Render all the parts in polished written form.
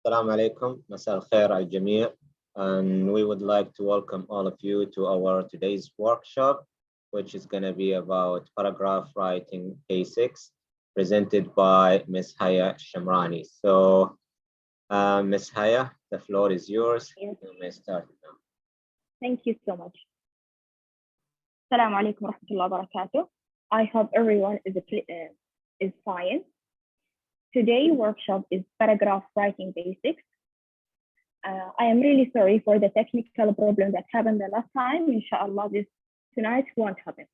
Assalamu alaikum, Masal khair al jamii, and we would like to welcome all of you to our today's workshop, which is going to be about paragraph writing basics, presented by Ms. Haya Alshamrani. So, Ms. Haya, the floor is yours. Yes. You may start now. Thank you so much. Assalamu alaikum wa rahmatullahi wa barakatuh. I hope everyone is fine. Today's workshop is paragraph writing basics. I am really sorry for the technical problem that happened the last time. Inshallah, tonight won't happen.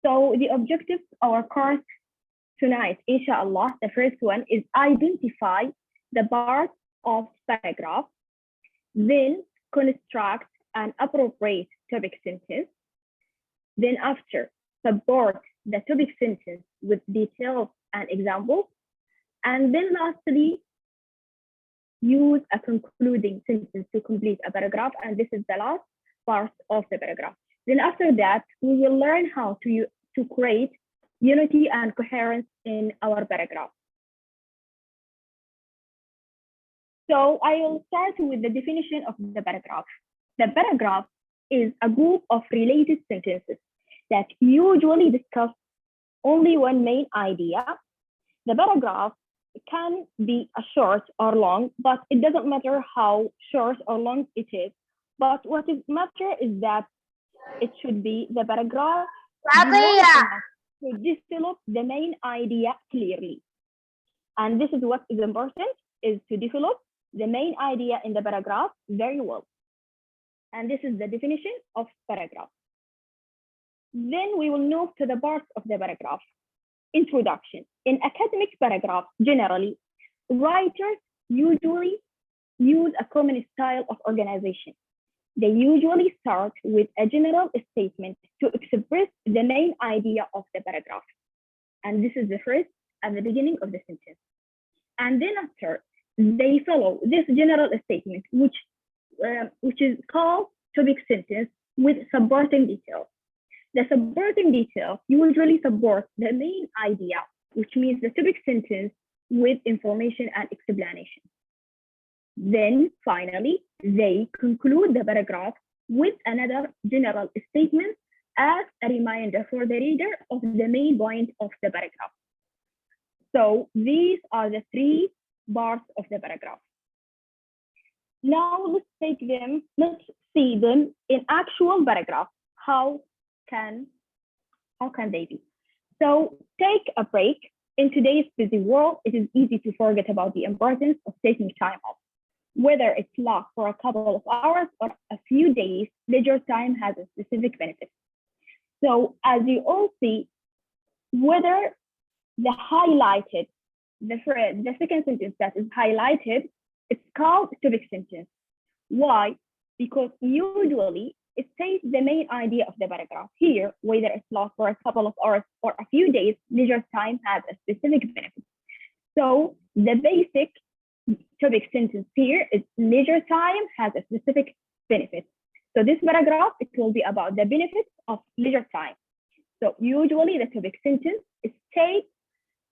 So the objectives of our course tonight, inshallah, the first one is identify the parts of paragraph, then construct an appropriate topic sentence. Then after, support the topic sentence with details and examples. And then lastly, use a concluding sentence to complete a paragraph. And this is the last part of the paragraph. Then after that, we will learn how to create unity and coherence in our paragraph. So I will start with the definition of the paragraph. The paragraph is a group of related sentences that usually discuss only one main idea. The paragraph can be a short or long, but it doesn't matter how short or long it is. But what is matter is that it should be the paragraph to develop the main idea clearly. And this is what is important, is to develop the main idea in the paragraph very well. And this is the definition of paragraph. Then we will move to the parts of the paragraph. Introduction. In academic paragraphs, generally, writers usually use a common style of organization. They usually start with a general statement to express the main idea of the paragraph. And this is the first at the beginning of the sentence. And then after, they follow this general statement, which is called topic sentence with supporting details. The supporting details usually support the main idea, which means the topic sentence with information and explanation. Then finally, they conclude the paragraph with another general statement as a reminder for the reader of the main point of the paragraph. So these are the three parts of the paragraph. Now let's see them in actual paragraph. How can they be? So take a break. In today's busy world, it is easy to forget about the importance of taking time off. Whether it's locked for a couple of hours or a few days, leisure time has a specific benefit. So as you all see, whether the highlighted, the second sentence that is highlighted, it's called topic sentence. Why? Because usually it states the main idea of the paragraph. Here, whether it's lost for a couple of hours or a few days, leisure time has a specific benefit. So the basic topic sentence here is leisure time has a specific benefit. So this paragraph, it will be about the benefits of leisure time. So usually the topic sentence states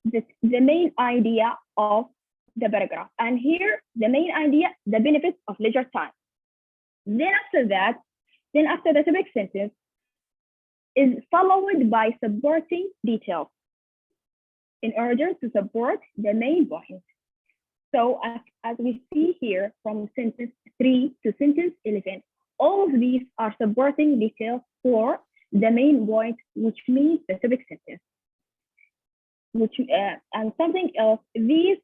the main idea of the paragraph. And here, the main idea, the benefits of leisure time. Then after the topic sentence is followed by supporting details in order to support the main point. So as we see here from sentence 3 to sentence 11, all of these are supporting details for the main point, which means the topic sentence. And something else, these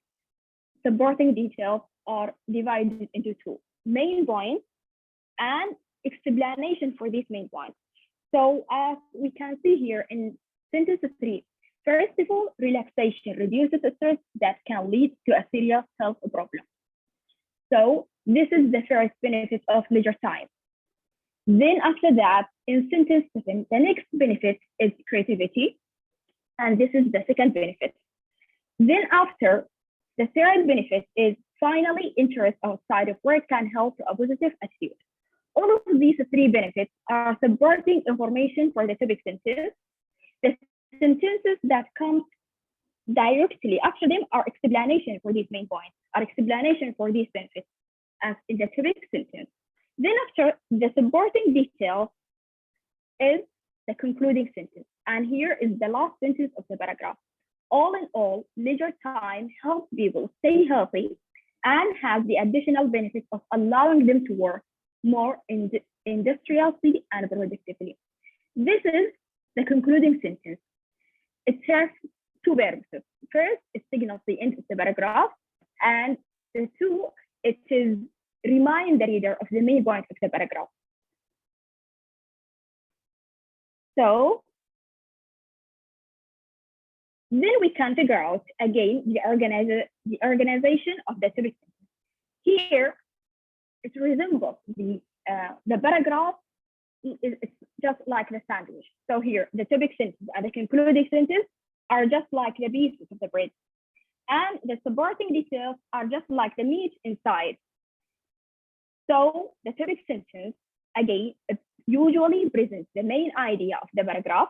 supporting details are divided into two: main points and explanation for these main points. So as we can see here in sentence 3, first of all, relaxation reduces stress that can lead to a serious health problem. So this is the first benefit of leisure time. Then after that, in sentence 7, the next benefit is creativity. And this is the second benefit. Then after, the third benefit is finally interest outside of work can help to a positive attitude. All of these three benefits are supporting information for the topic sentence. The sentences that come directly after them are explanation for these main points, are explanation for these benefits, as in the topic sentence. Then after the supporting detail is the concluding sentence. And here is the last sentence of the paragraph. All in all, leisure time helps people stay healthy and has the additional benefit of allowing them to work more industriously and productively. This is the concluding sentence. It has two purposes. First, it signals the end of the paragraph, and the two, it is remind the reader of the main point of the paragraph. So then we can figure out again the organization of the topic sentence. Here, it resembles the paragraph. It's just like the sandwich. So here, the topic sentence and the concluding sentence are just like the pieces of the bread, and the supporting details are just like the meat inside. So the topic sentence, again, it usually presents the main idea of the paragraph.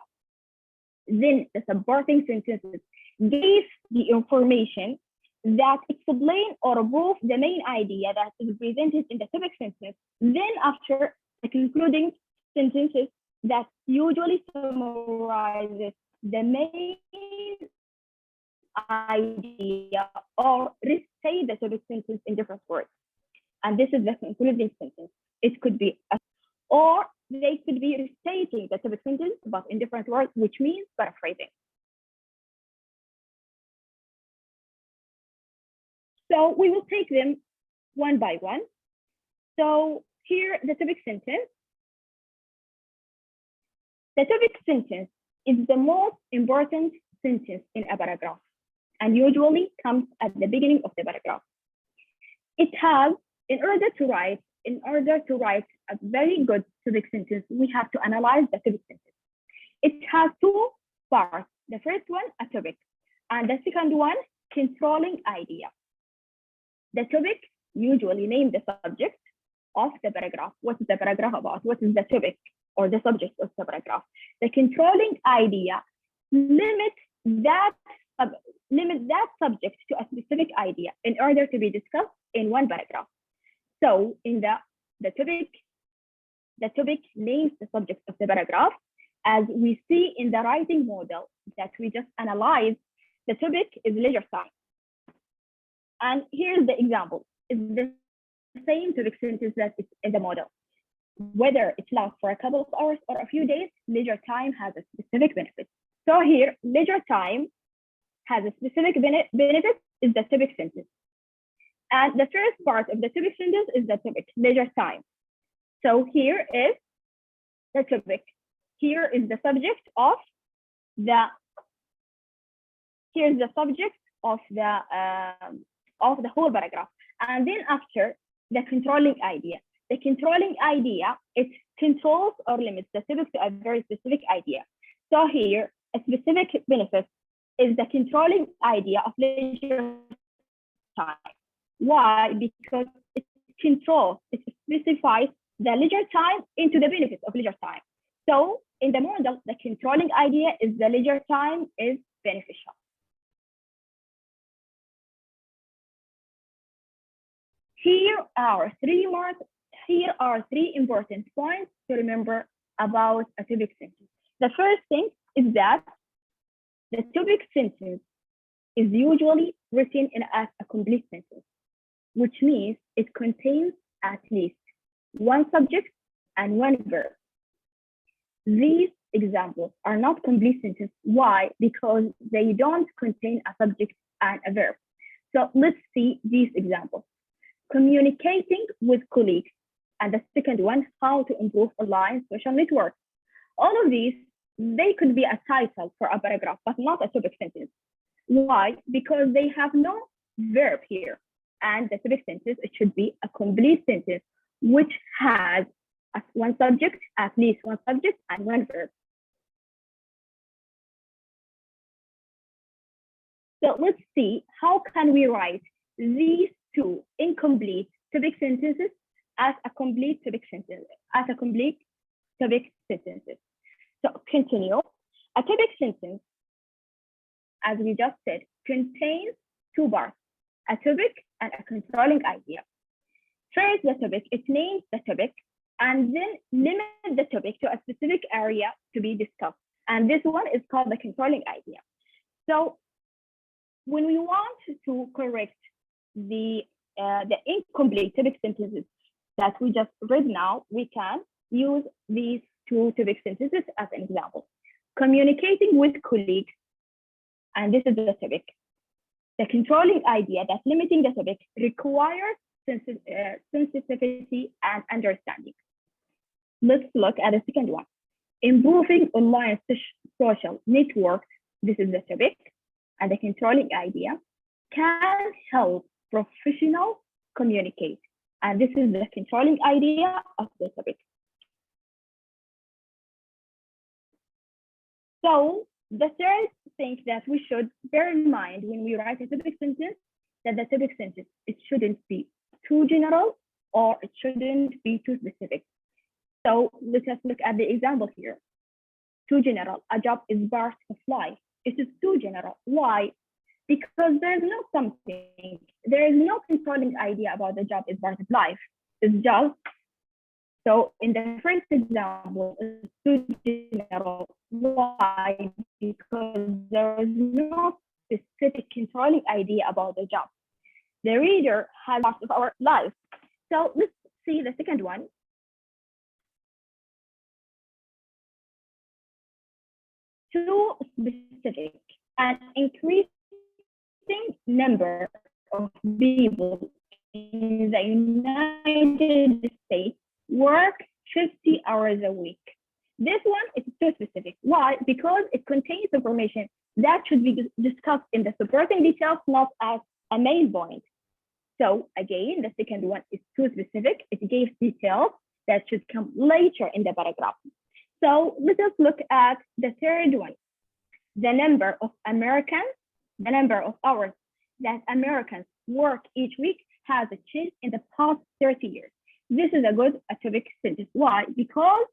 Then the supporting sentences give the information that explain or prove the main idea that is presented in the topic sentence. Then after the concluding sentences that usually summarizes the main idea or restate the topic sentence in different words. And this is the concluding sentence. It could be or they could be restating the topic sentence, but in different words, which means paraphrasing. So we will take them one by one. So here, the topic sentence. The topic sentence is the most important sentence in a paragraph and usually comes at the beginning of the paragraph. It has, in order to write a very good topic sentence, we have to analyze the topic sentence. It has two parts. The first one, a topic, and the second one, controlling idea. The topic usually names the subject of the paragraph. What is the paragraph about? What is the topic or the subject of the paragraph? The controlling idea limits that subject to a specific idea in order to be discussed in one paragraph. So in the topic names the subject of the paragraph. As we see in the writing model that we just analyzed, the topic is leisure time. And here's the example. It's the same topic sentence that is in the model. Whether it lasts for a couple of hours or a few days, leisure time has a specific benefit. So here, leisure time has a specific benefit is the topic sentence. And the first part of the topic sentence is the topic, leisure time. So here is the topic. Here is the subject of the whole paragraph. And then after, the controlling idea. The controlling idea, it controls or limits the topic to a very specific idea. So here, a specific benefit is the controlling idea of leisure time. Why? Because it controls, it specifies the leisure time into the benefits of leisure time. So in the model, the controlling idea is the leisure time is beneficial. Here are three important points to remember about a topic sentence. The first thing is that the topic sentence is usually written as a complete sentence, which means it contains at least one subject and one verb. These examples are not complete sentences. Why? Because they don't contain a subject and a verb. So let's see these examples. Communicating with colleagues, and the second one, how to improve online social networks. All of these, they could be a title for a paragraph, but not a topic sentence. Why? Because they have no verb here. And the topic sentence, it should be a complete sentence, which has one subject, at least one subject, and one verb. So let's see, how can we write these two incomplete topic sentences as a complete topic sentence, So continue. A topic sentence as we just said, contains two parts, a topic and a controlling idea. First, the topic, it names the topic, and then limit the topic to a specific area to be discussed. And this one is called the controlling idea. So when we want to correct the incomplete topic sentences that we just read now, we can use these two topic sentences as an example. Communicating with colleagues, and this is the topic. The controlling idea that limiting the topic requires sensitivity and understanding. Let's look at the second one. Improving online social networks, this is the topic, and the controlling idea can help professionals communicate. And this is the controlling idea of the topic. So the third thing that we should bear in mind when we write a topic sentence, that the topic sentence, it shouldn't be too general or it shouldn't be too specific. So let us look at the example here. Too general, a job is part of life. It is too general. Why? Because there is no controlling idea about the job is part of life. It's just, so in the first example, it's too general. Why? Because there is no specific controlling idea about the job. The reader has part of our life. So let's see the second one. Too specific, an increasing number of people in the United States work 50 hours a week. This one is too specific. Why? Because it contains information that should be discussed in the supporting details, not as a main point. So again, the second one is too specific. It gives details that should come later in the paragraph. So let us look at the third one. The number of hours that Americans work each week has changed in the past 30 years. This is a good topic sentence. Why? Because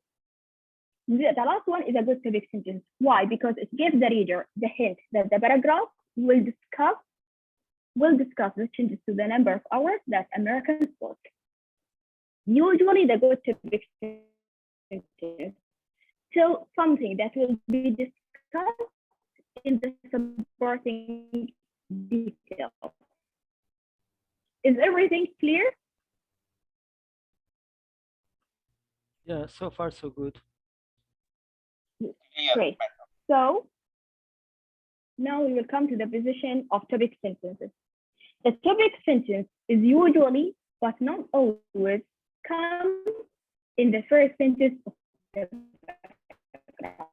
the last one is a good topic sentence. Why? Because it gives the reader the hint that the paragraph will discuss the changes to the number of hours that Americans work. Usually the good topic sentence tell something that will be discussed in the supporting detail. Is everything clear? Yeah, so far so good. Great. So now we will come to the position of topic sentences. The topic sentence is usually, but not always, come in the first sentence of the paragraph.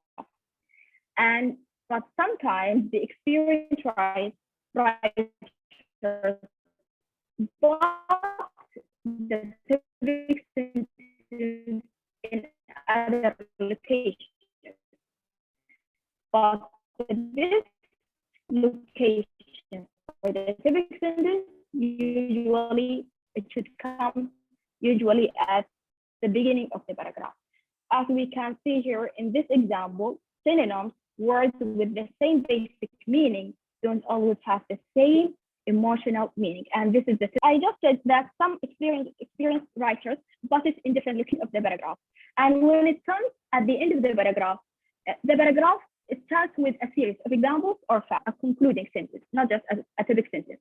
But sometimes the experienced writers box the topic sentence in other locations. But the best location for the topic sentence, usually it should come usually at the beginning of the paragraph. As we can see here in this example, synonyms, words with the same basic meaning, don't always have the same emotional meaning. And this is I just said that some experienced writers put it in different locations of the paragraph. And when it comes at the end of the paragraph it starts with a series of examples or a concluding sentence, not just a topic sentence.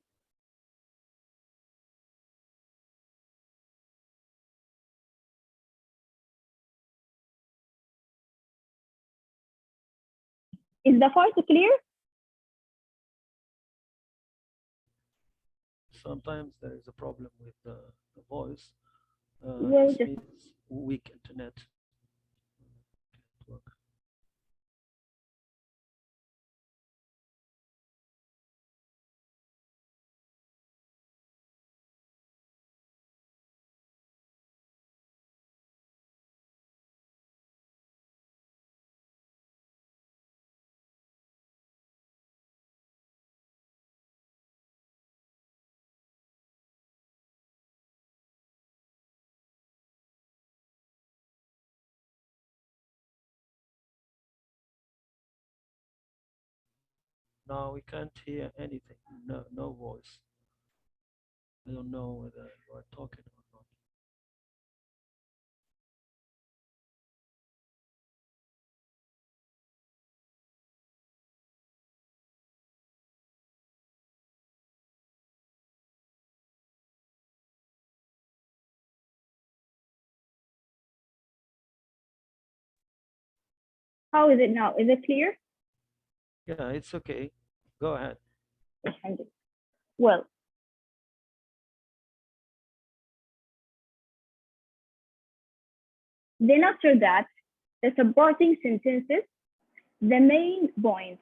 Is the part clear? Sometimes there is a problem with the voice. Well, This means weak internet. Can't work. Now we can't hear anything. No, no voice. I don't know whether you are talking or not. How is it now? Is it clear? Yeah, it's okay. Go ahead. Alhamdulillah. Well, then after that, the supporting sentences, the main points.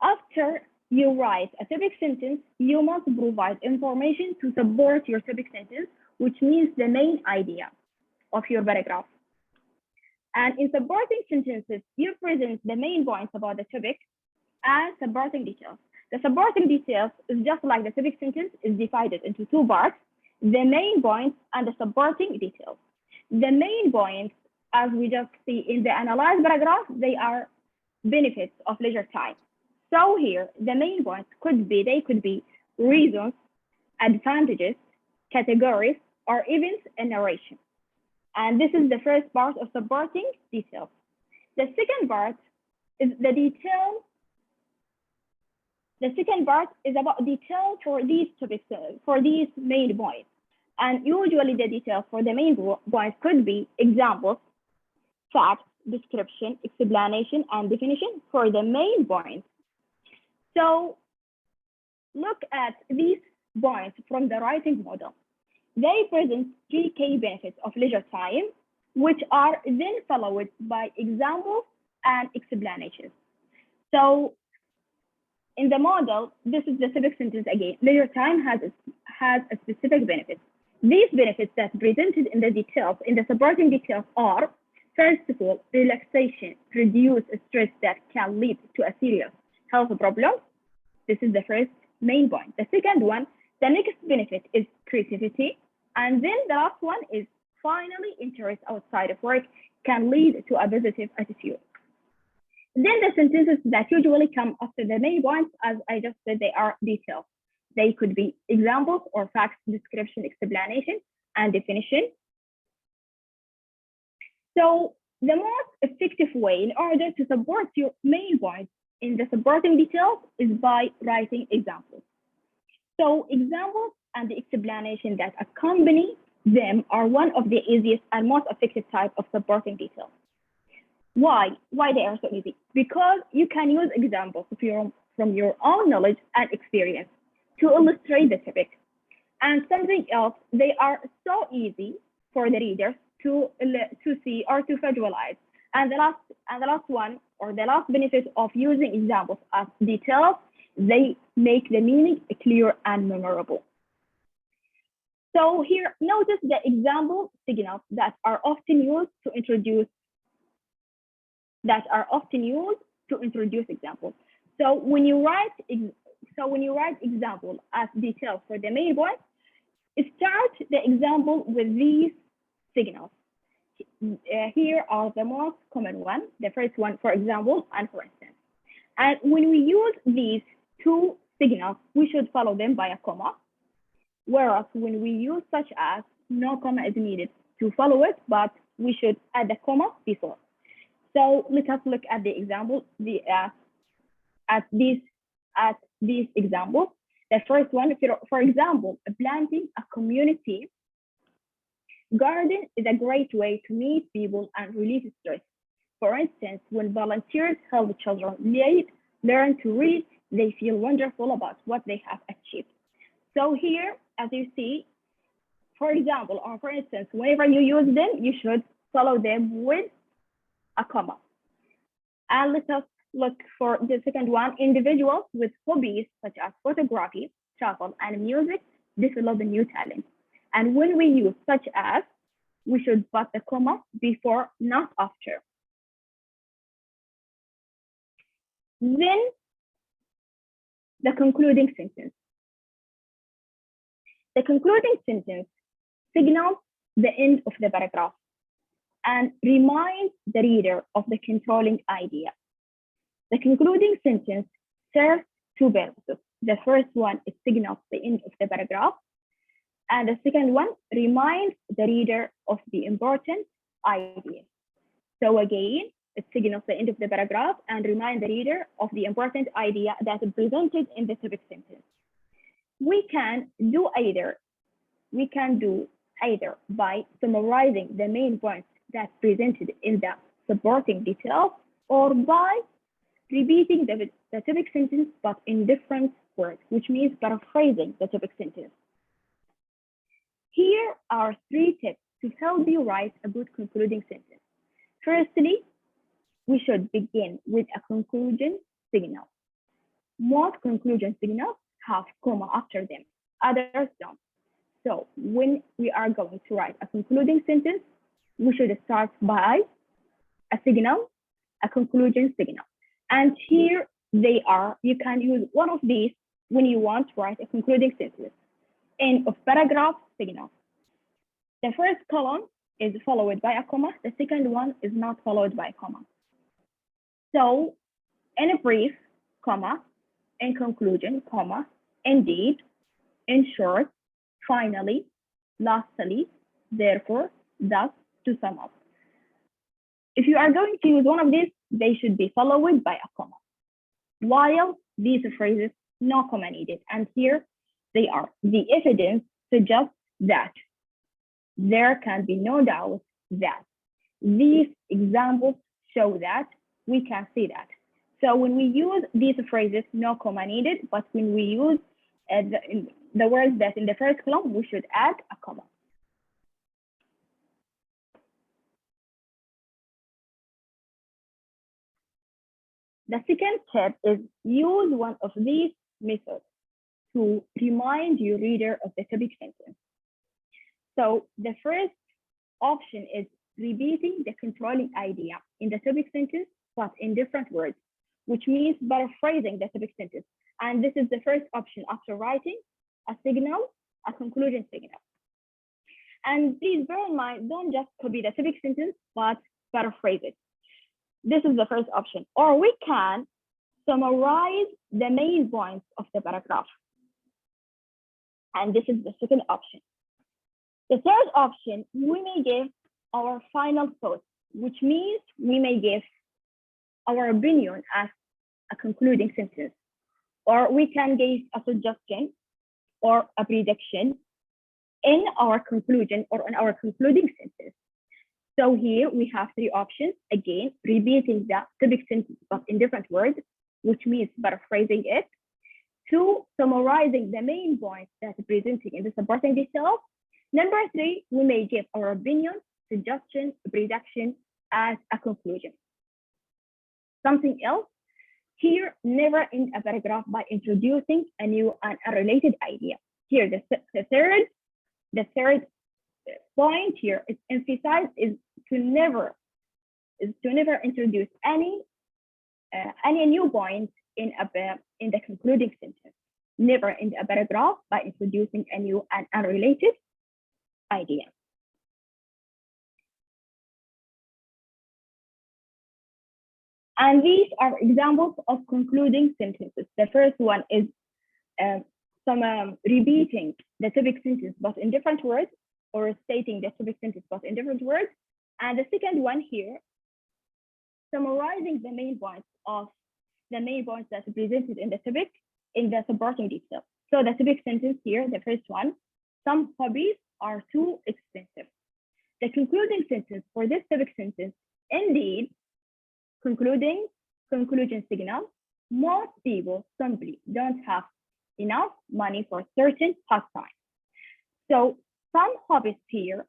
After you write a topic sentence, you must provide information to support your topic sentence, which means the main idea of your paragraph. And in supporting sentences, you present the main points about the topic and supporting details. The supporting details is just like the topic sentence is divided into two parts, the main points and the supporting details. The main points, as we just see in the analyzed paragraph, they are benefits of leisure time. So here, the main points could be reasons, advantages, categories, or events and narration. And this is the first part of supporting details. The second part is the detail. The second part is about detail for these topics, for these main points. And usually the details for the main points could be examples, facts, description, explanation, and definition for the main points. So look at these points from the writing model. They present three key benefits of leisure time, which are then followed by examples and explanations. So in the model, this is the civic sentence again. Leisure time has a specific benefit. These benefits that presented in the details, in the supporting details are, first of all, relaxation, reduce stress that can lead to a serious health problem. This is the first main point. The second one, the next benefit is creativity. And then the last one is finally interest outside of work can lead to a positive attitude. Then the sentences that usually come after the main points, as I just said, they are details. They could be examples or facts, description, explanation, and definition. So the most effective way in order to support your main points in the supporting details is by writing examples. So examples and the explanation that accompany them are one of the easiest and most effective type of supporting details. Why? Why they are so easy? Because you can use examples from your own knowledge and experience to illustrate the topic. And something else, they are so easy for the readers to see or to visualize. And the last one, or the last benefit of using examples as details, they make the meaning clear and memorable. So here, notice the example signals that are often used to introduce examples. So when you write example as details for the main point, start the example with these signals. Here are the most common ones. The first one, for example, and for instance. And when we use these two signals, we should follow them by a comma. Whereas when we use such as, no comma is needed to follow it, but we should add the comma before. So let us look at the example, at these examples. The first one, for example, planting a community garden is a great way to meet people and release stress. For instance, when volunteers help children learn to read, they feel wonderful about what they have achieved. So here, as you see, for example, or for instance, whenever you use them, you should follow them with a comma. And let us look for the second one. Individuals with hobbies such as photography, travel, and music develop a new talent. And when we use such as, we should put the comma before, not after. Then the concluding sentence. The concluding sentence signals the end of the paragraph and reminds the reader of the controlling idea. The concluding sentence serves two purposes. The first one, it signals the end of the paragraph, and the second one reminds the reader of the important idea. So again, it signals the end of the paragraph and reminds the reader of the important idea that is presented in the topic sentence. We can do either by summarizing the main points that's presented in the supporting details, or by repeating the topic sentence but in different words, which means paraphrasing the topic sentence. Here are 3 tips to help you write a good concluding sentence. Firstly, we should begin with a conclusion signal. Most conclusion signals have comma after them, others don't. So when we are going to write a concluding sentence, we should start by a signal, a conclusion signal. And here they are. You can use one of these when you want to write a concluding sentence. End of paragraph signal. The first column is followed by a comma. The second one is not followed by a comma. So in a brief, comma, in conclusion, comma, indeed, in short, finally, lastly, therefore, thus, to sum up. If you are going to use one of these, they should be followed by a comma. While these phrases, no comma needed. And here they are. The evidence suggests that there can be no doubt that these examples show that we can see that. So when we use these phrases, no comma needed, but when we use the words that in the first column, we should add a comma. The second tip is use one of these methods to remind your reader of the topic sentence. So the first option is repeating the controlling idea in the topic sentence, but in different words, which means paraphrasing the topic sentence. And this is the first option after writing a signal, a conclusion signal. And please bear in mind, don't just copy the topic sentence, but paraphrase it. This is the first option. Or we can summarize the main points of the paragraph. And this is the second option. The third option, we may give our final thoughts, which means we may give our opinion as a concluding sentence, or we can give a suggestion or a prediction in our conclusion or in our concluding sentence. So here we have 3 options. Again, repeating the topic sentence, but in different words, which means paraphrasing it. 2, summarizing the main points that are presented in the supporting details. Number 3, we may give our opinion, suggestion, prediction as a conclusion. Something else, here, never end a paragraph by introducing a new and unrelated idea. Here, the third point here is emphasized is to never introduce any new point in the concluding sentence. Never end a paragraph by introducing a new and unrelated idea. And these are examples of concluding sentences. The first one is repeating the topic sentence, but in different words, or stating the topic sentence, but in different words. And the second one here, summarizing the main points that are presented in the topic in the supporting detail. So the topic sentence here, the first one, some hobbies are too expensive. The concluding sentence for this topic sentence, indeed, conclusion signal, most people simply don't have enough money for certain pastime. So some hobbies here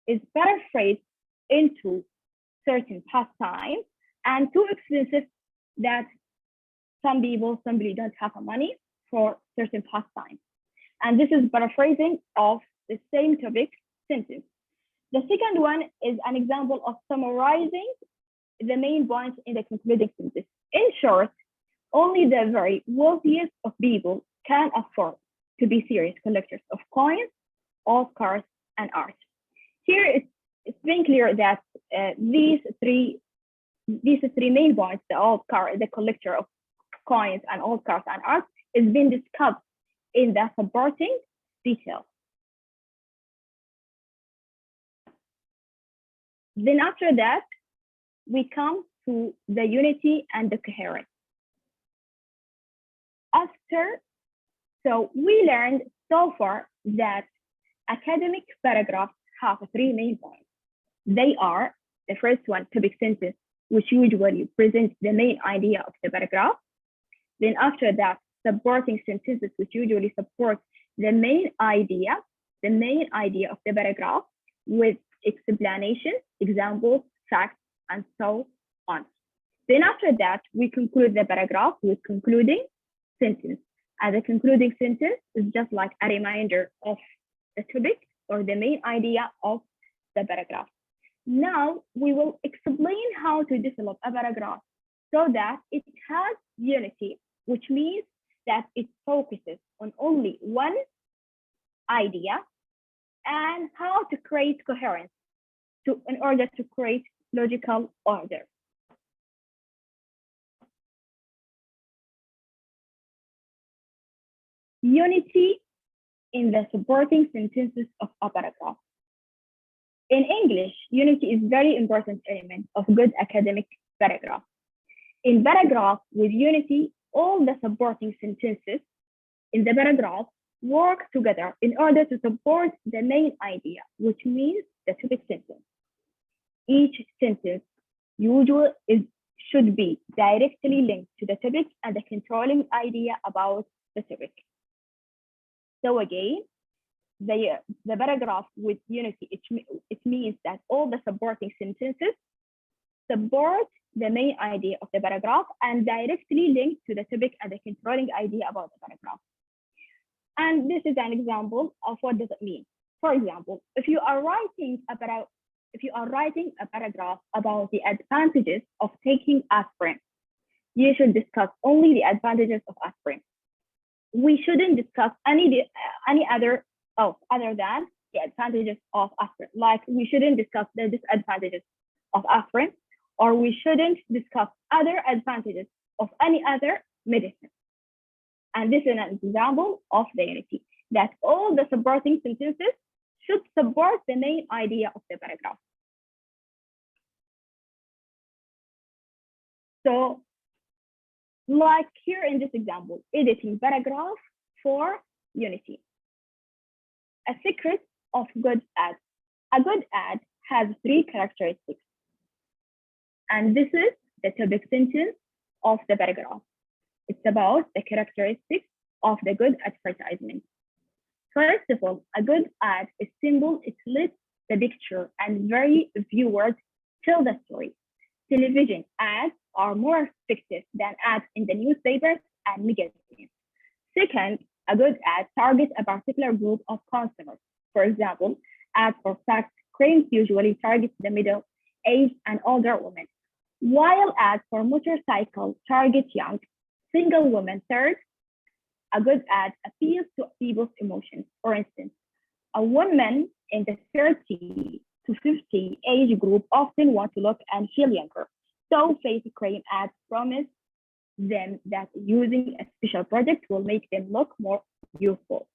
is paraphrased into certain pastime and too expensive that some people simply don't have money for certain pastime. And this is paraphrasing of the same topic sentence. The second one is an example of summarizing the main points in the concluding sentence. In short, only the very wealthiest of people can afford to be serious collectors of coins, old cars, and art. Here it's been clear that these 3 these three main points, the collector of coins and old cars and art, is being discussed in the supporting detail. Then after that, we come to the unity and the coherence. So we learned so far that academic paragraphs have three main points. They are, the first one, topic sentence, which usually presents the main idea of the paragraph. Then after that, supporting sentences, which usually support the main idea of the paragraph with explanation, examples, facts, and so on. Then after that, we conclude the paragraph with concluding sentence. And the concluding sentence is just like a reminder of the topic or the main idea of the paragraph. Now we will explain how to develop a paragraph so that it has unity, which means that it focuses on only one idea, and how to create coherence in order to create logical order. Unity in the supporting sentences of a paragraph. In English, unity is a very important element of good academic paragraph. In paragraph with unity, all the supporting sentences in the paragraph work together in order to support the main idea, which means the topic sentence. Each sentence should be directly linked to the topic and the controlling idea about the topic. So again, the paragraph with unity, it means that all the supporting sentences support the main idea of the paragraph and directly linked to the topic and the controlling idea about the paragraph. And this is an example of what does it mean. For example, if you are writing a paragraph about the advantages of taking aspirin, you should discuss only the advantages of aspirin. We shouldn't discuss any other than the advantages of aspirin. Like we shouldn't discuss the disadvantages of aspirin, or we shouldn't discuss other advantages of any other medicine. And this is an example of the unity, that all the supporting sentences should support the main idea of the paragraph. So, like here in this example, editing paragraph for unity. A secret of good ads. A good ad has three characteristics. And this is the topic sentence of the paragraph. It's about the characteristics of the good advertisement. First of all, a good ad is simple, it lists the picture, and very few words tell the story. Television ads are more effective than ads in the newspapers and magazines. Second, a good ad targets a particular group of consumers. For example, ads for sex creams usually target the middle-aged and older women, while ads for motorcycles target young, single women. Third, a good ad appeals to people's emotions. For instance, a woman in the 30 to 50 age group often want to look and feel younger. So face cream ads promise them that using a special product will make them look more youthful.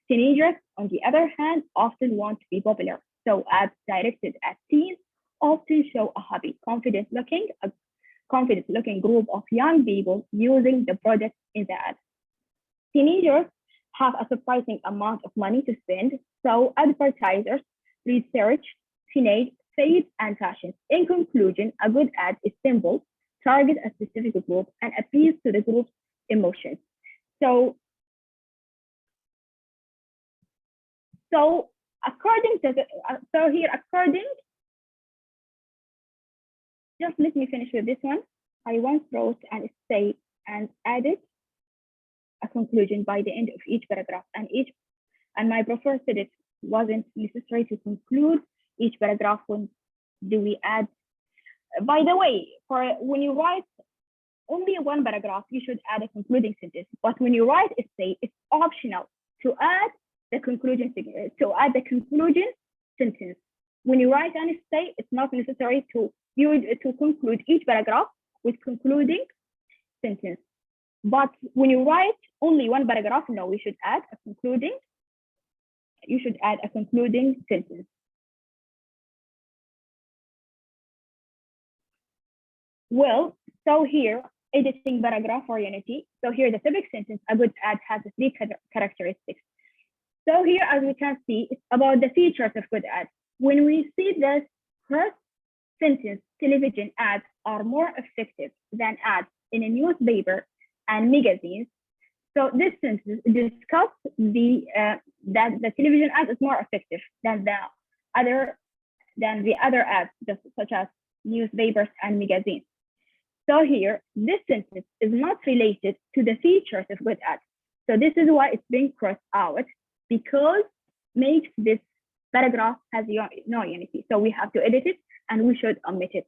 Teenagers, on the other hand, often want to be popular. So ads directed at teens often show a happy, confident-looking group of young people using the product in the ad. Teenagers have a surprising amount of money to spend, so advertisers research teenage faith and fashion. In conclusion, a good ad is simple, targets a specific group, and appeals to the group's emotions. So according to just let me finish with this one. I once wrote an essay and added a conclusion by the end of each paragraph, and my professor said it wasn't necessary to conclude each paragraph. When do we add? By the way, when you write only one paragraph, you should add a concluding sentence. But when you write essay, it's optional to add the conclusion sentence. When you write an essay, it's not necessary to to conclude each paragraph with concluding sentence. But when you write only one paragraph, no, you should add a concluding sentence. Well, so here, editing paragraph for unity. So here, the subject sentence, a good ad has three characteristics. So here, as we can see, it's about the features of good ads. When we see this first sentence, television ads are more effective than ads in a newspaper and magazines. So this sentence discusses that the television ad is more effective than the other ads, just such as newspapers and magazines. So here, this sentence is not related to the features of good ads. So this is why it's being crossed out, because makes this paragraph has no unity. So we have to edit it and we should omit it.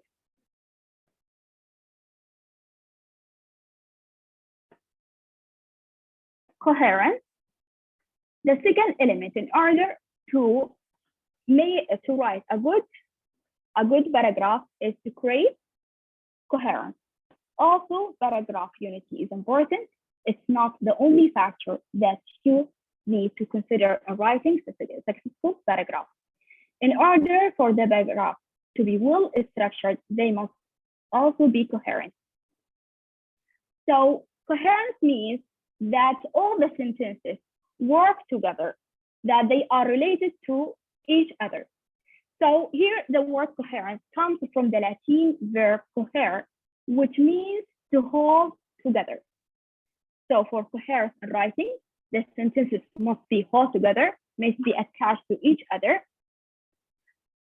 Coherence. The second element in order to write a good paragraph is to create coherence. Also, paragraph unity is important. It's not the only factor that you need to consider in writing a successful paragraph. In order for the paragraph to be well structured, they must also be coherent. So coherence means that all the sentences work together, that they are related to each other. So here the word coherence comes from the Latin verb cohere, which means to hold together. So for coherence in writing, the sentences must be held together, must be attached to each other.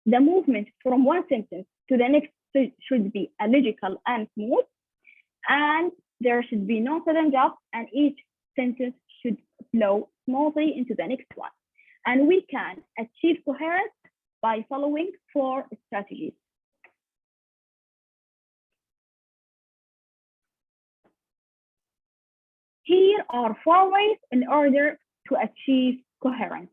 The movement from one sentence to the next should be logical and smooth, and there should be no sudden gaps, and each sentence should flow smoothly into the next one. And we can achieve coherence by following 4 strategies. Here are 4 ways in order to achieve coherence.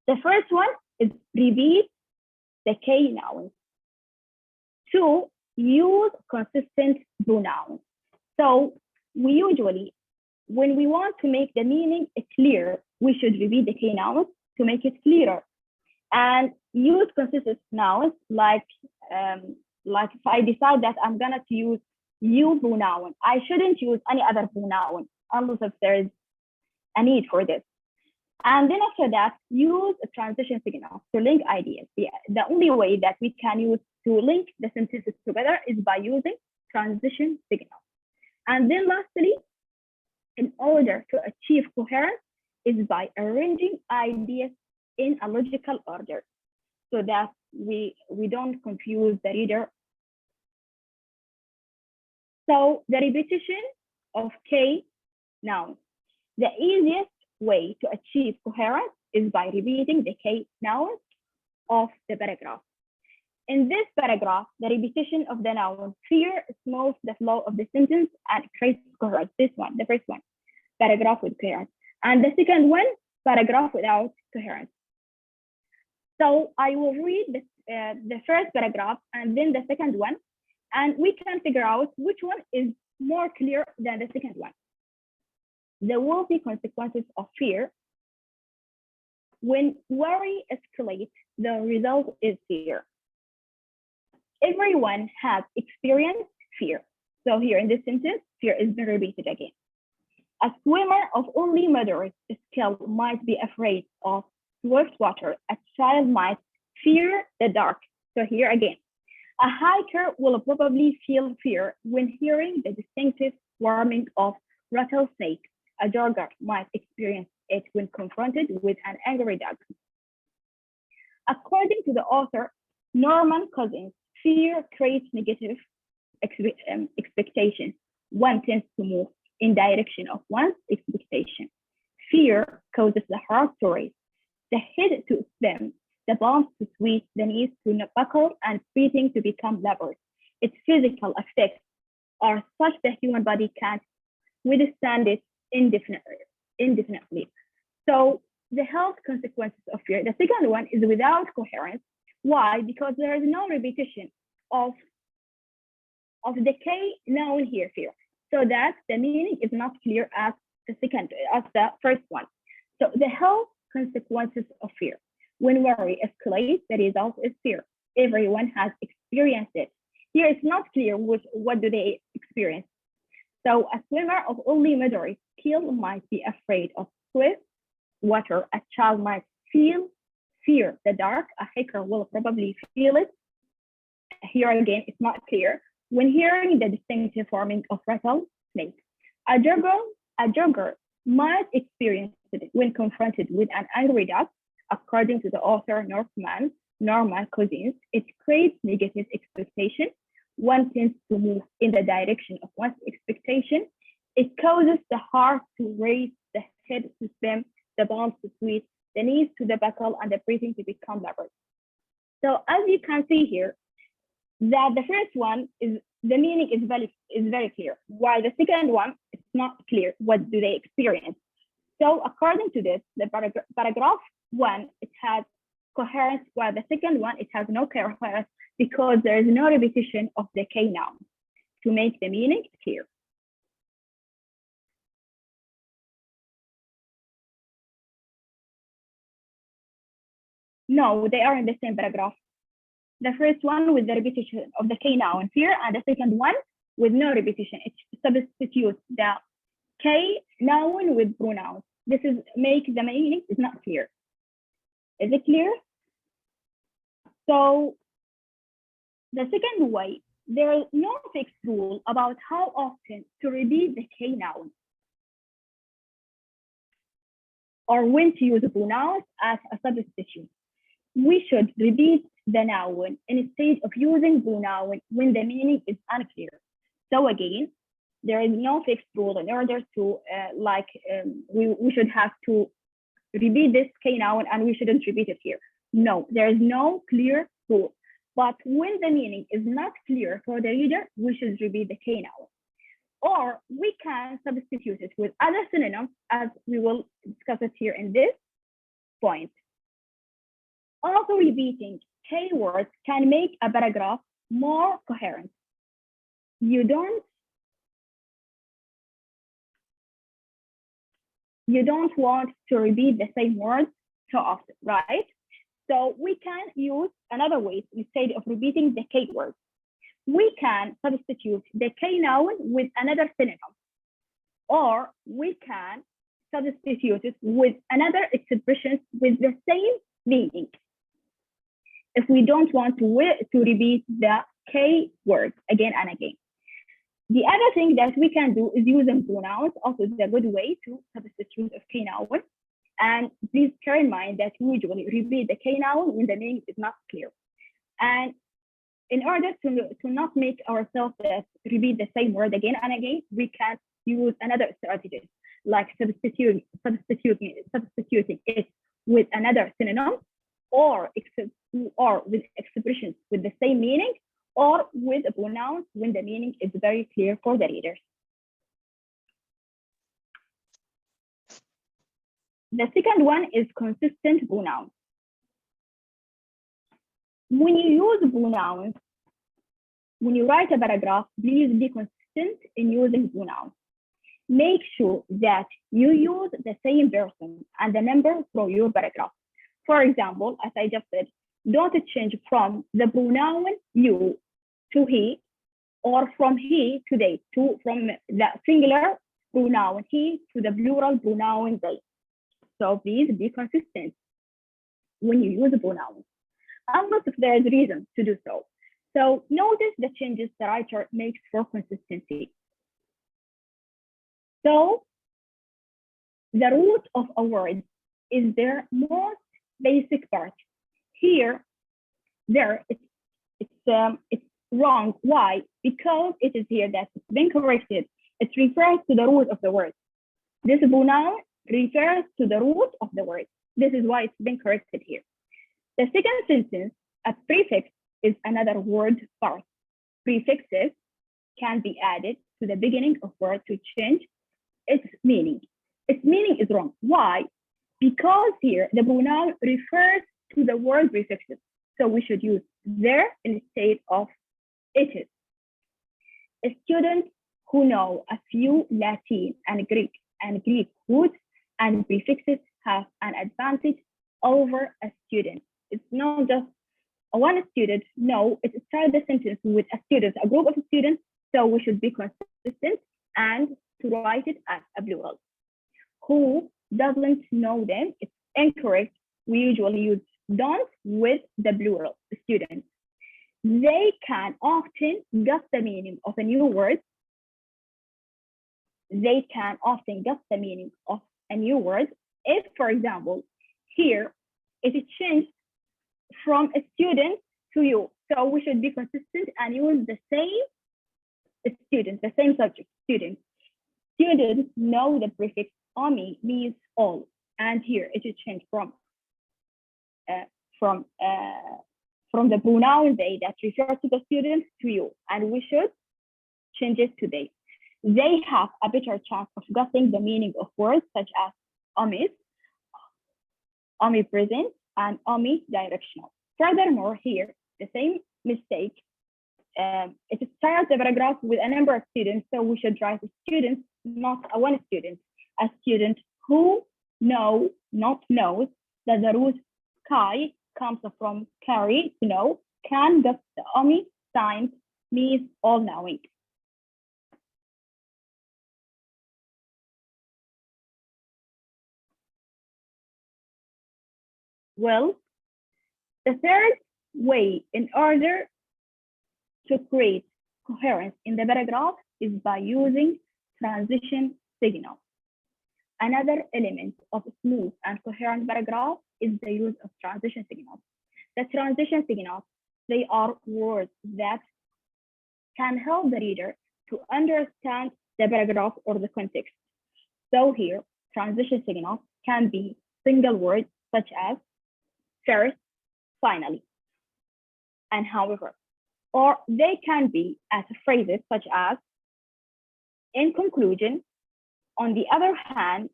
The first one is repeat the key nouns. 2, use consistent pronouns. So we usually, when we want to make the meaning clear, we should repeat the key nouns to make it clearer. And use consistent nouns, like if I decide that I'm gonna use you pronoun, I shouldn't use any other pronoun unless if there is a need for this. And then after that, use a transition signal to link ideas. The only way that we can use to link the sentences together is by using transition signal. And then lastly, in order to achieve coherence, is by arranging ideas in a logical order so that we don't confuse the reader. So the repetition of key nouns. The easiest way to achieve coherence is by repeating the key nouns of the paragraph. In this paragraph, the repetition of the noun fear smooths the flow of the sentence and creates coherence. This one, the first one, paragraph with coherence. And the second one, paragraph without coherence. So I will read the first paragraph and then the second one, and we can figure out which one is more clear than the second one. There will be consequences of fear. When worry escalates, the result is fear. Everyone has experienced fear. So here in this sentence, fear is being repeated again. A swimmer of only moderate skill might be afraid of swift water. A child might fear the dark. So here again, a hiker will probably feel fear when hearing the distinctive swarming of rattlesnake. A jogger might experience it when confronted with an angry dog. According to the author, Norman Cousins, fear creates negative expectations. One tends to move in direction of one's expectation. Fear causes the heart to race, the head to swim, the palms to sweat, the knees to buckle, and breathing to become labored. Its physical effects are such that human body can't withstand it indefinitely. So the health consequences of fear. The second one is without coherence. Why? Because there is no repetition of the K noun here. So that the meaning is not clear as the first one. So the health consequences of fear. When worry escalates, the result is fear. Everyone has experienced it. Here it's not clear what do they experience. So a swimmer of only moderate skill might be afraid of swift water. A child might fear the dark. A hiker will probably feel it. Here again, it's not clear. When hearing the distinctive forming of rattlesnake, a jogger might experience it when confronted with an angry dog. According to the author Norman Cousins, it creates negative expectation. One tends to move in the direction of one's expectation. It causes the heart to race, the head to swim, the palms to sweat, the knees to the buckle, and the breathing to become laboured. So as you can see here, that the first one is the meaning is very clear, while the second one is not clear. What do they experience? So according to this, the paragraph one, it has coherence, while the second one, it has no coherence because there is no repetition of the K noun to make the meaning clear. No, they are in the same paragraph. The first one with the repetition of the K noun here, and the second one with no repetition. It substitutes the K noun with pronouns. This is make the meaning is not clear. Is it clear? So the second way, there is no fixed rule about how often to repeat the K noun or when to use pronouns as a substitute. We should repeat the noun instead of using pronoun when the meaning is unclear. So again, there is no fixed rule in order to we should have to repeat this K noun and we shouldn't repeat it here. No, there is no clear rule. But when the meaning is not clear for the reader, we should repeat the K noun. Or we can substitute it with other synonyms, as we will discuss it here in this point. Also, repeating K words can make a paragraph more coherent. You don't want to repeat the same words so often, right? So we can use another way instead of repeating the K words. We can substitute the K noun with another synonym, or we can substitute it with another expression with the same meaning if we don't want to repeat the K words again and again. The other thing that we can do is using pronouns. Also, is a good way to substitute a K noun. And please bear in mind that we usually repeat the K noun when the meaning is not clear. And in order to not make ourselves repeat the same word again and again, we can use another strategy, like substituting it with another synonym, or with expressions with the same meaning, or with pronouns when the meaning is very clear for the readers. The second one is consistent pronouns. When you use pronouns, when you write a paragraph, please be consistent in using pronouns. Make sure that you use the same person and the number for your paragraph. For example, as I just said, don't change from the pronoun you to he, or from he to they, from the singular pronoun he to the plural pronoun they. So please be consistent when you use pronouns, unless if there is reason to do so. So notice the changes the writer makes for consistency. So the root of a word is their most basic part. Here, it's wrong. Why? Because it is here that it's been corrected. It refers to the root of the word. This pronoun refers to the root of the word. This is why it's been corrected here. The second sentence, a prefix is another word part. Prefixes can be added to the beginning of word to change its meaning. Its meaning is wrong. Why? Because here the pronoun refers to the word prefixes. So we should use there instead of it is. Students who know a few Latin and Greek words and prefixes have an advantage over a student. It's not just one student. No, it starts the sentence with a student, a group of students. So we should be consistent and to write it as a plural. Who doesn't know them? It's incorrect. We usually use don't with the plural, students. They can often guess the meaning of a new word. They can often guess the meaning of a new word. If, for example, here it is changed from a student to you. So we should be consistent and use the same student, the same subject, student. Students know the prefix ami means all. And here it is changed from the pronoun they that refers to the student to you, and we should change it to they. They have a better chance of guessing the meaning of words such as omis, omnipresent, and omnidirectional. Furthermore, here, the same mistake, it starts the paragraph with a number of students, so we should write students, not a one student, a student who knows that the root kai comes from carry, to know, can the omi sign means all knowing. Well, the third way in order to create coherence in the paragraph is by using transition signals. Another element of a smooth and coherent paragraph is the use of transition signals. The transition signals, they are words that can help the reader to understand the paragraph or the context. So here, transition signals can be single words such as first, finally, and however, or they can be as phrases such as in conclusion, on the other hand,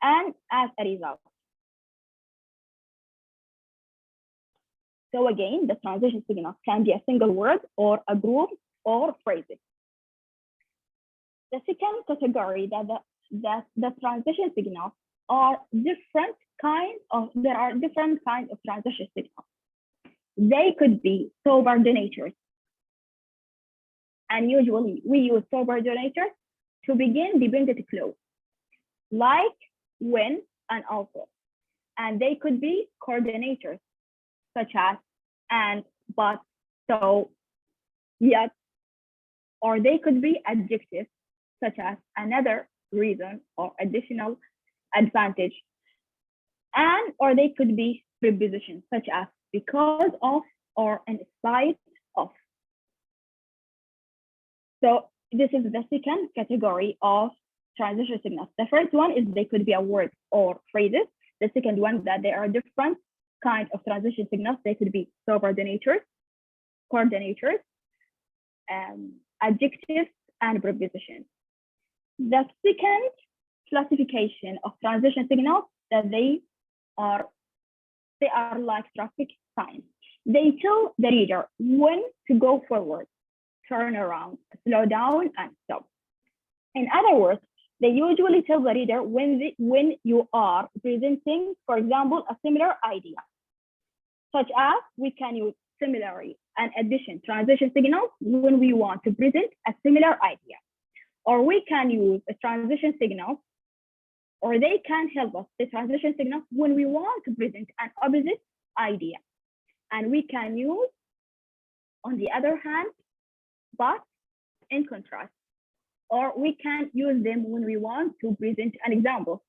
and as a result. So again, the transition signals can be a single word or a group or phrases. The second category that the transition signals are there are different kinds of transition signals. They could be subordinators. And usually we use subordinators to begin dependent clause, like when and also. And they could be coordinators, such as and, but, so, yet, or they could be adjectives, such as another, reason, or additional advantage. And, or they could be prepositions, such as because of or in spite of. So this is the second category of transition signals. The first one is they could be a word or phrases. The second one, that there are different kinds of transition signals. They could be subordinators, coordinators, adjectives, and prepositions. The second classification of transition signals, that they are like traffic signs. They tell the reader when to go forward, turn around, slow down, and stop. In other words, they usually tell the reader when you are presenting, for example, a similar idea, such as we can use similarly and addition transition signals when we want to present a similar idea. Or we can use a transition signal, or they can help us, the transition signals, when we want to present an opposite idea. And we can use, on the other hand, but in contrast. Or we can use them when we want to present an example.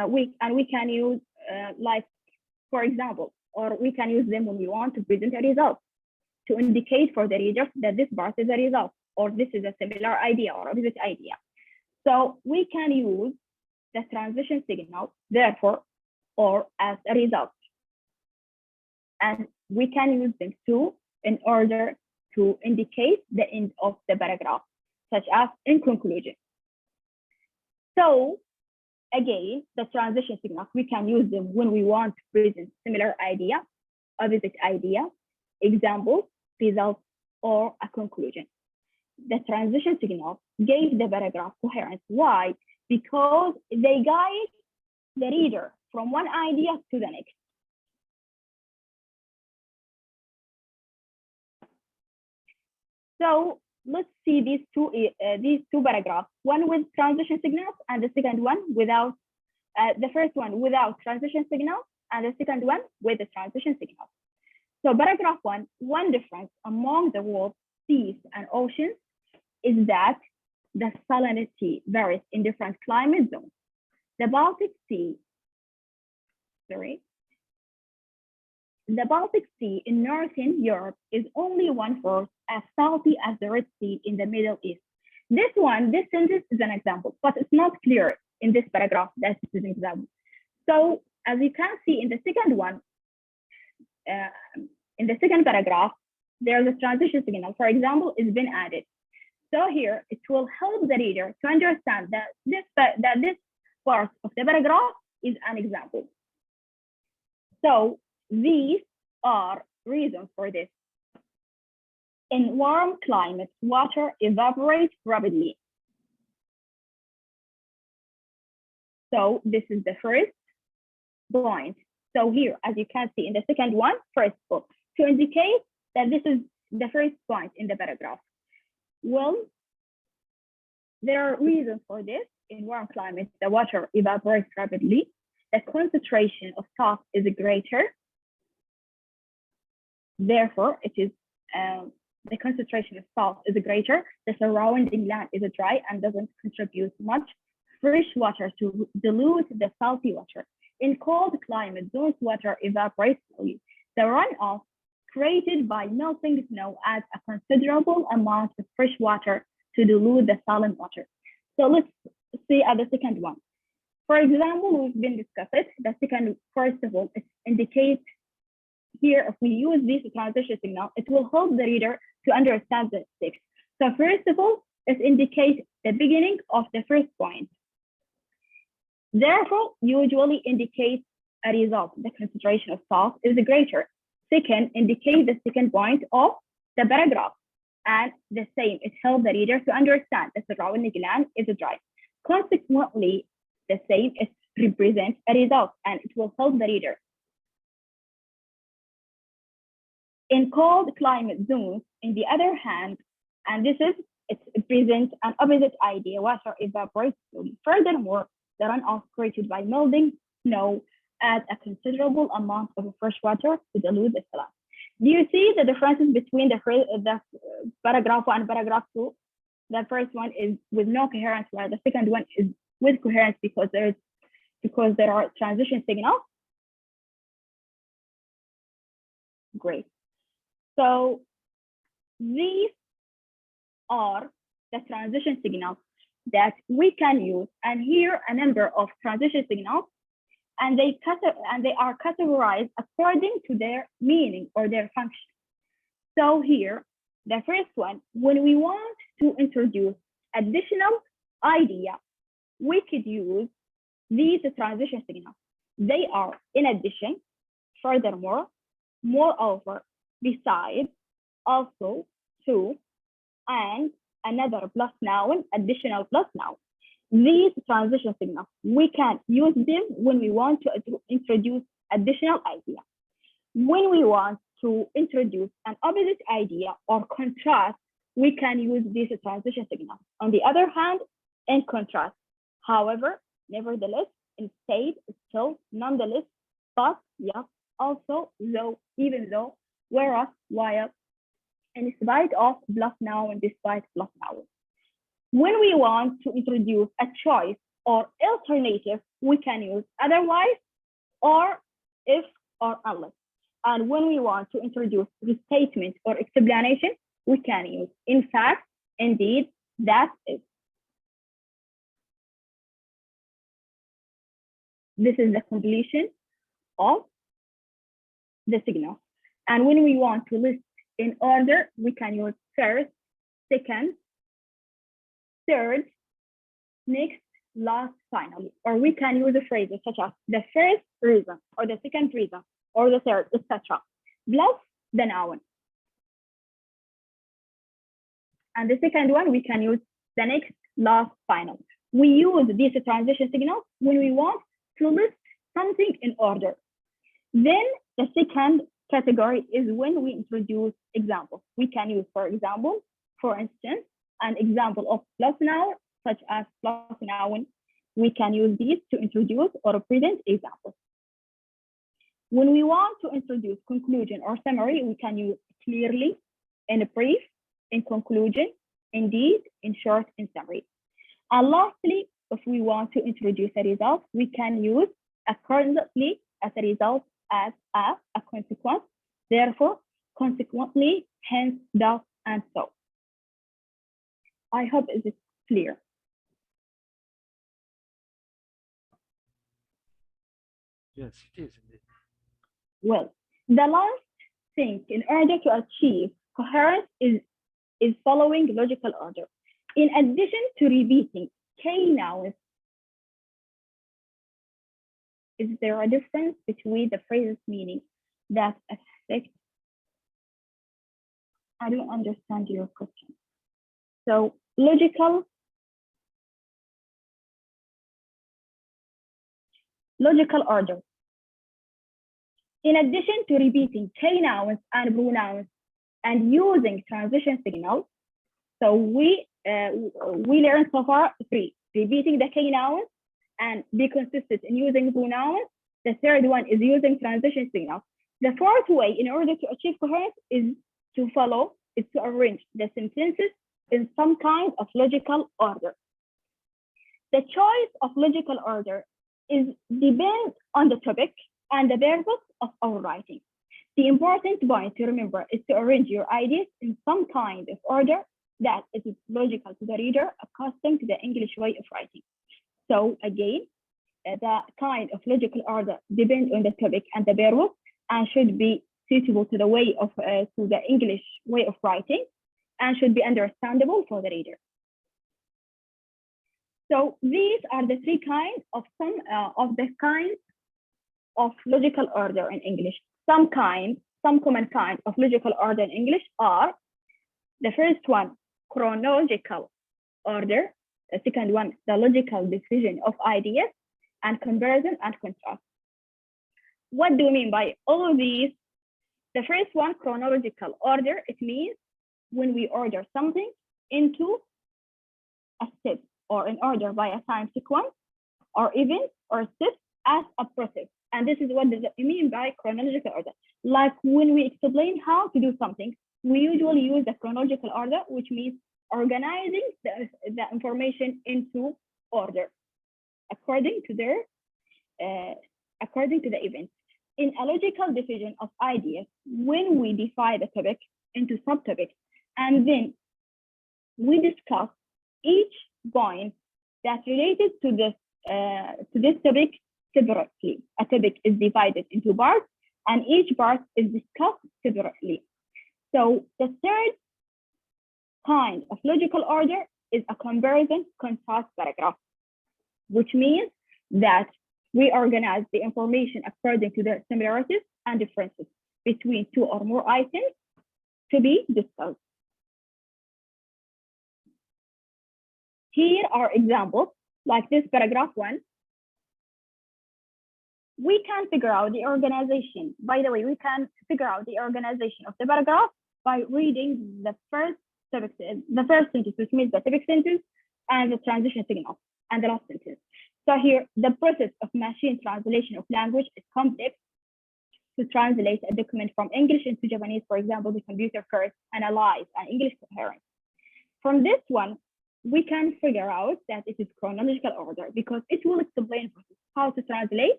We can use like, for example, or we can use them when we want to present a result to indicate for the reader that this part is a result, or this is a similar idea or opposite idea. So we can use the transition signal, therefore, or as a result. And we can use them too in order to indicate the end of the paragraph, such as in conclusion. So again, the transition signals, we can use them when we want to present similar idea, opposite idea, example, result, or a conclusion. The transition signals gave the paragraph coherence. Why? Because they guide the reader from one idea to the next. So let's see these two paragraphs, one with transition signals and the second one without, the first one without transition signals and the second one with the transition signals. So paragraph one difference among the world's seas and oceans is that the salinity varies in different climate zones. The Baltic Sea in Northern Europe is only 1/4 as salty as the Red Sea in the Middle East. This sentence is an example, but it's not clear in this paragraph that this is an example. So as you can see in the second one, in the second paragraph, there's a transition signal, for example, is been added. So here it will help the reader to understand that this part of the paragraph is an example. So these are reasons for this. In warm climates, water evaporates rapidly. So this is the first point. So here, as you can see in the second one, first book, to indicate that this is the first point in the paragraph. Well, there are reasons for this. In warm climates, the water evaporates rapidly. The concentration of salt is greater. Therefore, it is the concentration of salt is greater. The surrounding land is dry and doesn't contribute much fresh water to dilute the salty water. In cold climate zones, water evaporates slowly. The runoff created by melting snow adds a considerable amount of fresh water to dilute the saline water. So let's see at the second one. For example, we've been discussing the second, first of all, it indicates here, if we use this transition signal, it will help the reader to understand the text. So first of all, it indicates the beginning of the first point. Therefore, usually indicates a result. The concentration of salt is greater. Second, indicates the second point of the paragraph. And the same, it helps the reader to understand the surrounding land is dry. Consequently, the same, it represents a result and it will help the reader. In cold climate zones, on the other hand, and it presents an opposite idea, water evaporates slowly. Furthermore, the runoff created by melting snow adds a considerable amount of fresh water to dilute the saline. Do you see the differences between the paragraph 1 and paragraph 2? The first one is with no coherence, while the second one is with coherence because there are transition signals. Great. So these are the transition signals that we can use, and here a number of transition signals, and they are categorized according to their meaning or their function. So here, the first one, when we want to introduce additional idea, we could use these transition signals. They are in addition, furthermore, moreover, besides, also, to, and another plus noun, additional plus noun. These transition signals, we can use them when we want to introduce additional idea. When we want to introduce an opposite idea or contrast, we can use these transition signals. On the other hand, in contrast. However, nevertheless, instead, still, nonetheless, but, yeah, also, though, even though, whereas, while, in spite of, plus noun, despite, plus noun. When we want to introduce a choice or alternative, we can use otherwise, or if, or unless. And when we want to introduce restatement or explanation, we can use in fact, indeed, that is. This is the completion of the signal. And when we want to list in order, we can use first, second, third, next, last, finally. Or we can use a phrase such as the first reason, or the second reason, or the third, etc. Plus the noun. And the second one, we can use the next, last, final. We use these transition signals when we want to list something in order. Then the second category is when we introduce examples. We can use, for example, for instance, an example of plus noun, such as plus noun. We can use these to introduce or present examples. When we want to introduce conclusion or summary, we can use clearly, in brief, in conclusion, indeed, in short, in summary. And lastly, if we want to introduce a result, we can use accordingly as a result, as a consequence, therefore, consequently, hence, thus, and so. I hope it is clear. Yes, it is indeed. Well, the last thing in order to achieve coherence is following logical order. In addition to repeating K nouns, is there a difference between the phrase's meaning that affect? I don't understand your question. So logical order. In addition to repeating K nouns and pronouns and using transition signals, so we learned so far 3: repeating the K nouns and be consistent in using pronouns. The third one is using transition signals. The fourth way in order to achieve coherence is to arrange the sentences in some kind of logical order. The choice of logical order depends on the topic and the purpose of our writing. The important point to remember is to arrange your ideas in some kind of order that is logical to the reader accustomed to the English way of writing. So again, the kind of logical order depends on the topic and the purpose and should be suitable to the way of to the English way of writing and should be understandable for the reader. So these are the three kinds of kinds of logical order in English. Some common kind of logical order in English are: the first one, chronological order; the second one, the logical division of ideas; and comparison and contrast. What do we mean by all of these? The first one, chronological order, it means when we order something into a step or in order by a time sequence or event or step as a process. And this is what does it mean by chronological order. Like when we explain how to do something, we usually use the chronological order, which means organizing the information into order according to the event. In a logical division of ideas, when we divide the topic into subtopics, and then we discuss each point that related to this topic separately. A topic is divided into parts, and each part is discussed separately. So the third kind of logical order is a comparison contrast paragraph, which means that we organize the information according to the similarities and differences between two or more items to be discussed. Here are examples, like this paragraph 1. We can figure out the organization. By the way, we can figure out the organization of the paragraph by reading the first sentence, which means the topic sentence and the transition signal, and the last sentence. So here, the process of machine translation of language is complex. To translate a document from English into Japanese, for example, the computer first analyze an English coherence. From this one, we can figure out that it is chronological order because it will explain how to translate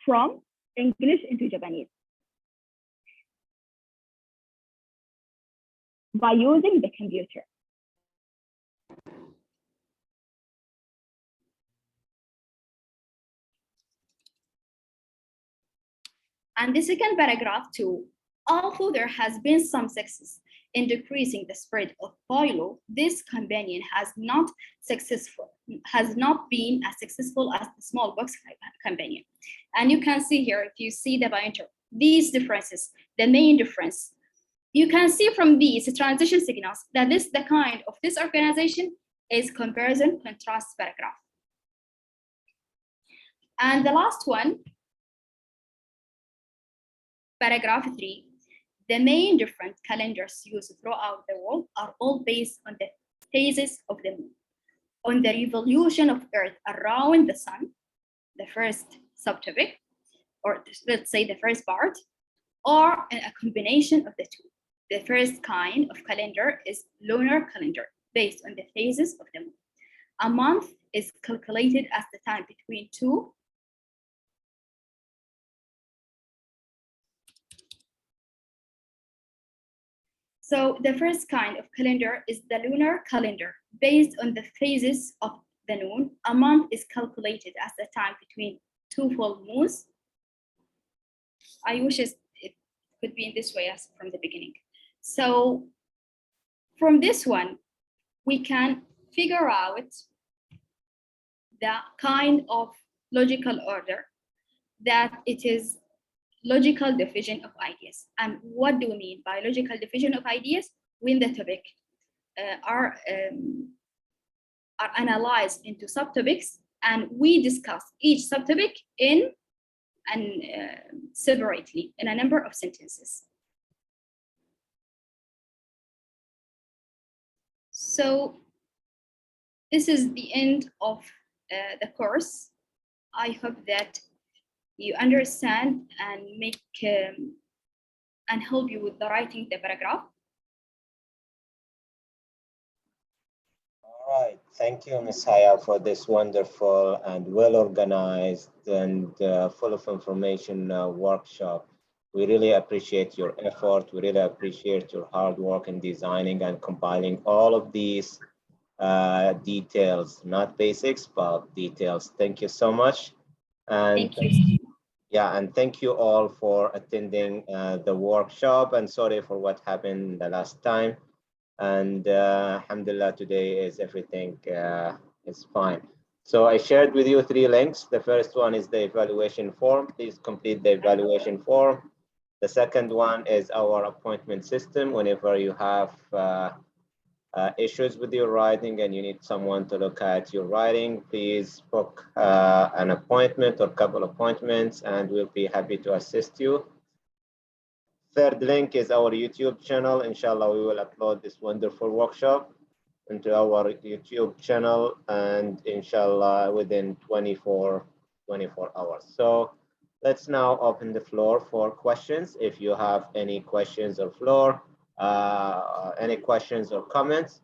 from English into Japanese by using the computer. And the second paragraph too, although there has been some success in decreasing the spread of polio, this campaign has not been as successful as the smallpox campaign. And you can see here, if you see the pointer, these differences, the main difference You can see from these transition signals that the kind of this organization is comparison contrast paragraph. And the last one, paragraph 3, the main different calendars used throughout the world are all based on the phases of the moon, on the revolution of Earth around the sun, the first subtopic, or let's say the first part, or a combination of the two. The first kind of calendar is lunar calendar, based on the phases of the moon. A month is calculated as the time between two. So the first kind of calendar is the lunar calendar, based on the phases of the moon. A month is calculated as the time between two full moons. I wish it could be in this way as from the beginning. So from this one, we can figure out the kind of logical order that it is logical division of ideas. And what do we mean by logical division of ideas? When the topic are analyzed into subtopics, and we discuss each subtopic in and separately in a number of sentences. So this is the end of the course. I hope that you understand and make and help you with the writing the paragraph. All right, thank you, Ms. Haya, for this wonderful and well-organized and full of information workshop. We really appreciate your effort. We really appreciate your hard work in designing and compiling all of these details, not basics, but details. Thank you so much. And thank you. Yeah, and thank you all for attending the workshop, and sorry for what happened the last time. And alhamdulillah, today is everything is fine. So I shared with you 3 links. The first one is the evaluation form. Please complete the evaluation form. The second one is our appointment system. Whenever you have issues with your writing and you need someone to look at your writing, please book an appointment or couple appointments, and we'll be happy to assist you. Third link is our YouTube channel. Inshallah, we will upload this wonderful workshop into our YouTube channel, and inshallah within 24 hours. So let's now open the floor for questions. If you have any questions or any questions or comments,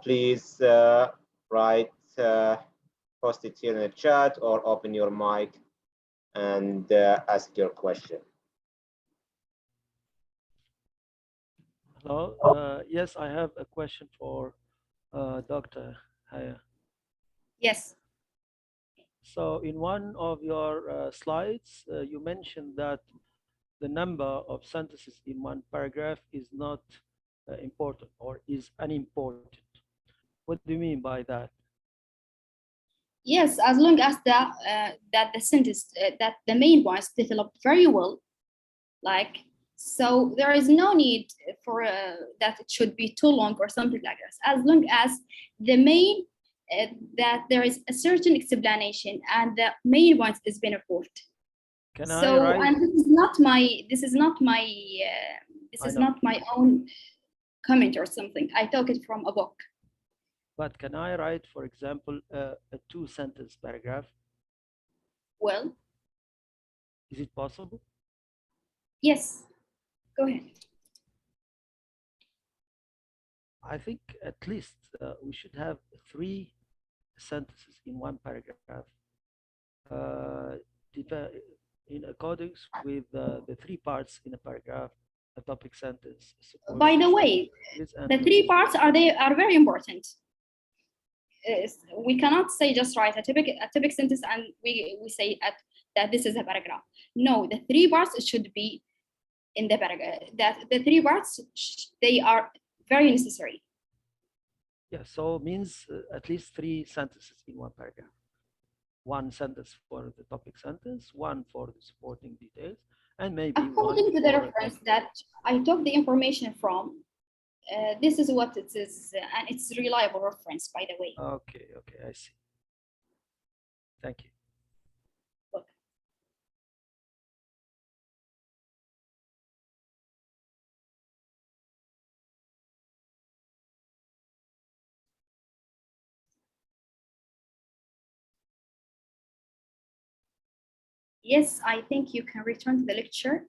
please write, post it here in the chat or open your mic and ask your question. Hello. Yes, I have a question for Dr. Haya. Yes. So in one of your slides, you mentioned that the number of sentences in one paragraph is not important or is unimportant. What do you mean by that? Yes, as long as that the sentence that the main ones developed very well, like, so there is no need for that it should be too long or something like this. As long as the main that there is a certain explanation and the main ones is been approved. Can so I write? And this is not my own comment or something. I took it from a book. But can I write, for example, a 2-sentence paragraph? Well, is it possible? Yes, go ahead. I think at least we should have 3 sentences in one paragraph, in accordance with the 3 parts in a paragraph: a topic sentence. By the way, the 3 parts are very important. We cannot say just write a typical sentence and we say that this is a paragraph. No, the 3 parts should be in the paragraph. That the 3 parts, they are very necessary. Yeah, so means at least 3 sentences in one paragraph. 1 sentence for the topic sentence, 1 for the supporting details, and maybe According to the for reference that I took the information from, this is what it is, and it's a reliable reference, by the way. Okay, I see. Thank you. Welcome. Yes, I think you can return to the lecture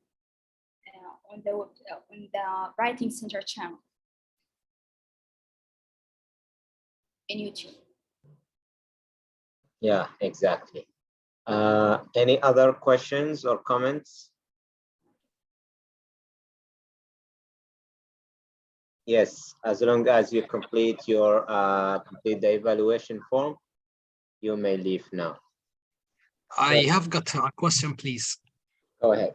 on the Writing Center channel in YouTube. Yeah, exactly. Any other questions or comments? Yes, as long as you complete your complete the evaluation form, you may leave now. I have got a question, please. Go ahead.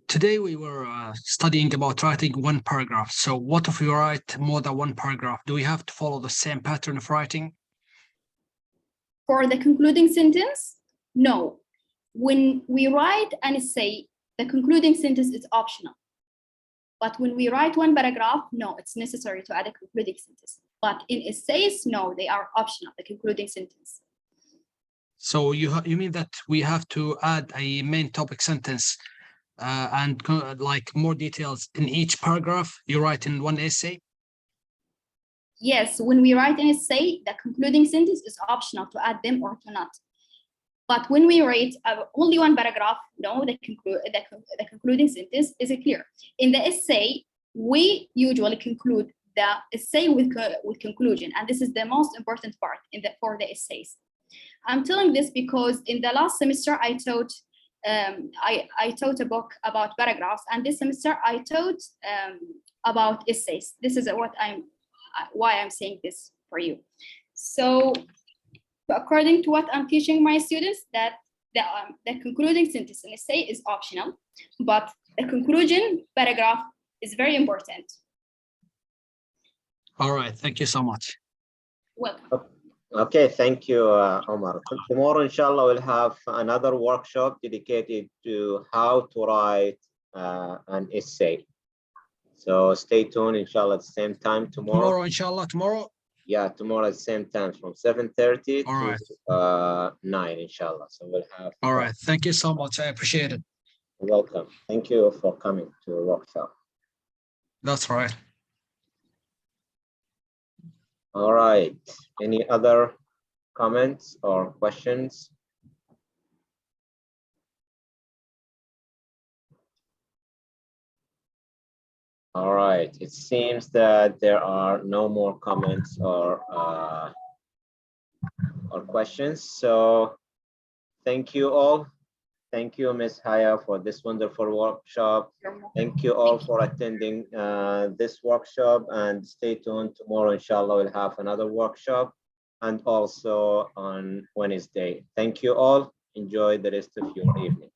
Today we were studying about writing one paragraph. So what if we write more than one paragraph? Do we have to follow the same pattern of writing? For the concluding sentence, no. When we write an essay, the concluding sentence is optional. But when we write one paragraph, no, it's necessary to add a concluding sentence. But in essays, no, they are optional, the concluding sentence. So you mean that we have to add a main topic sentence and like more details in each paragraph you write in one essay? Yes, when we write an essay, the concluding sentence is optional to add them or to not. But when we write only one paragraph, no, the concluding sentence is clear. In the essay, we usually conclude the essay with conclusion, and this is the most important part for the essays. I'm telling this because in the last semester I taught I taught a book about paragraphs, and this semester I taught about essays. This is why I'm saying this for you. So according to what I'm teaching my students, that the concluding sentence in essay is optional, but the conclusion paragraph is very important. All right, thank you so much. Welcome. Okay, thank you, Omar. Tomorrow, inshallah, we'll have another workshop dedicated to how to write an essay. So stay tuned, inshallah, at the same time tomorrow. Tomorrow, inshallah, tomorrow? Yeah, tomorrow at the same time from 7:30 right. to 9, inshallah. So we'll have. All right, thank you so much. I appreciate it. You're welcome. Thank you for coming to the workshop. That's right. All right. Any other comments or questions? All right. It seems that there are no more comments or questions. So thank you all. Thank you, Ms. Haya, for this wonderful workshop. Thank you all for attending this workshop, and stay tuned. Tomorrow, inshallah, we'll have another workshop, and also on Wednesday. Thank you all. Enjoy the rest of your evening.